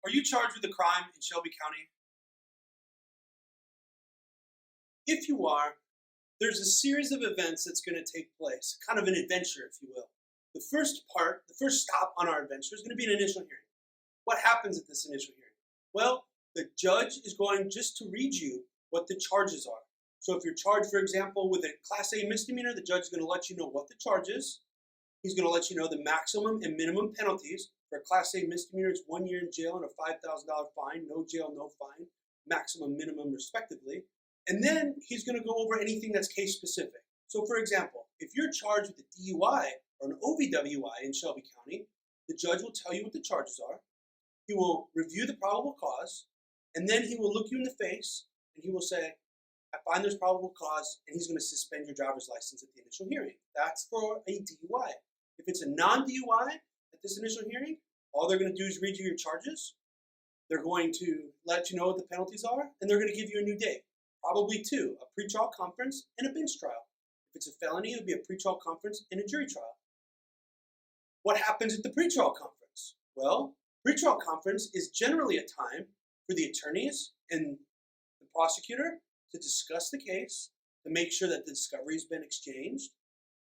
Are you charged with a crime in Shelby County? If you are, there's a series of events that's going to take place, kind of an adventure, if you will. The first stop on our adventure is going to be an initial hearing. What happens at this initial hearing? Well, the judge is going just to read you what the charges are. So if you're charged, for example, with a Class A misdemeanor, the judge is going to let you know what the charge is. He's going to let you know the maximum and minimum penalties. For a Class A misdemeanor, it's 1 year in jail and a $5,000 fine, no jail, no fine, maximum, minimum, respectively. And then he's going to go over anything that's case specific. So for example, if you're charged with a DUI or an OVWI in Shelby County, the judge will tell you what the charges are. He will review the probable cause, and then he will look you in the face, and he will say, I find there's probable cause, and he's going to suspend your driver's license at the initial hearing. That's for a DUI. If it's a non-DUI at this initial hearing, all they're going to do is read you your charges. They're going to let you know what the penalties are, and they're going to give you a new date. Probably two, a pretrial conference and a bench trial. If it's a felony, it would be a pretrial conference and a jury trial. What happens at the pretrial conference? Well, pretrial conference is generally a time for the attorneys and the prosecutor to discuss the case, to make sure that the discovery has been exchanged,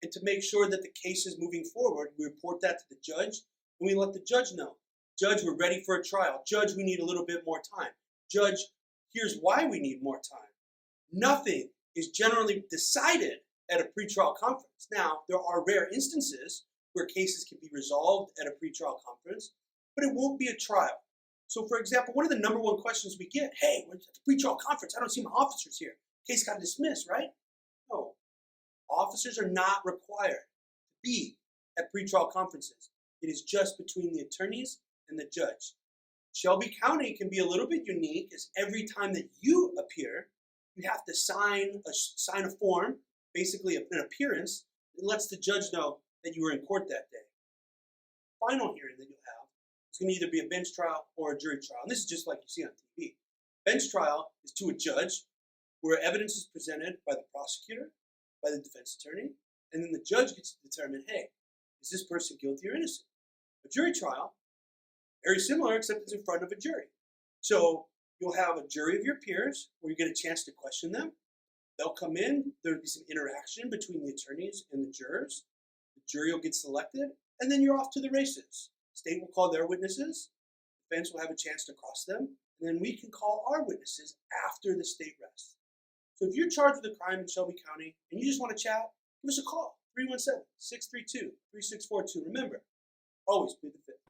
and to make sure that the case is moving forward. We report that to the judge, and we let the judge know. Judge, we're ready for a trial. Judge, we need a little bit more time. Judge, here's why we need more time. Nothing is generally decided at a pretrial conference. Now, there are rare instances where cases can be resolved at a pretrial conference, but it won't be a trial. So, for example, one of the number one questions we get, hey, we're at the pretrial conference, I don't see my officers here. Case got dismissed, right? No. Officers are not required to be at pretrial conferences. It is just between the attorneys and the judge. Shelby County can be a little bit unique, as every time that you appear, you have to sign a form, basically an appearance. It lets the judge know that you were in court that day. Final hearing that you'll have is going to either be a bench trial or a jury trial. And this is just like you see on TV. Bench trial is to a judge where evidence is presented by the prosecutor, by the defense attorney, and then the judge gets to determine, hey, is this person guilty or innocent? A jury trial, very similar, except it's in front of a jury. So you'll have a jury of your peers where you get a chance to question them. They'll come in, there'll be some interaction between the attorneys and the jurors. The jury will get selected, and then you're off to the races. State will call their witnesses, defense will have a chance to cross them, and then we can call our witnesses after the state rests. So if you're charged with a crime in Shelby County and you just want to chat, give us a call, 317-632-3642. Remember, always plead the fifth.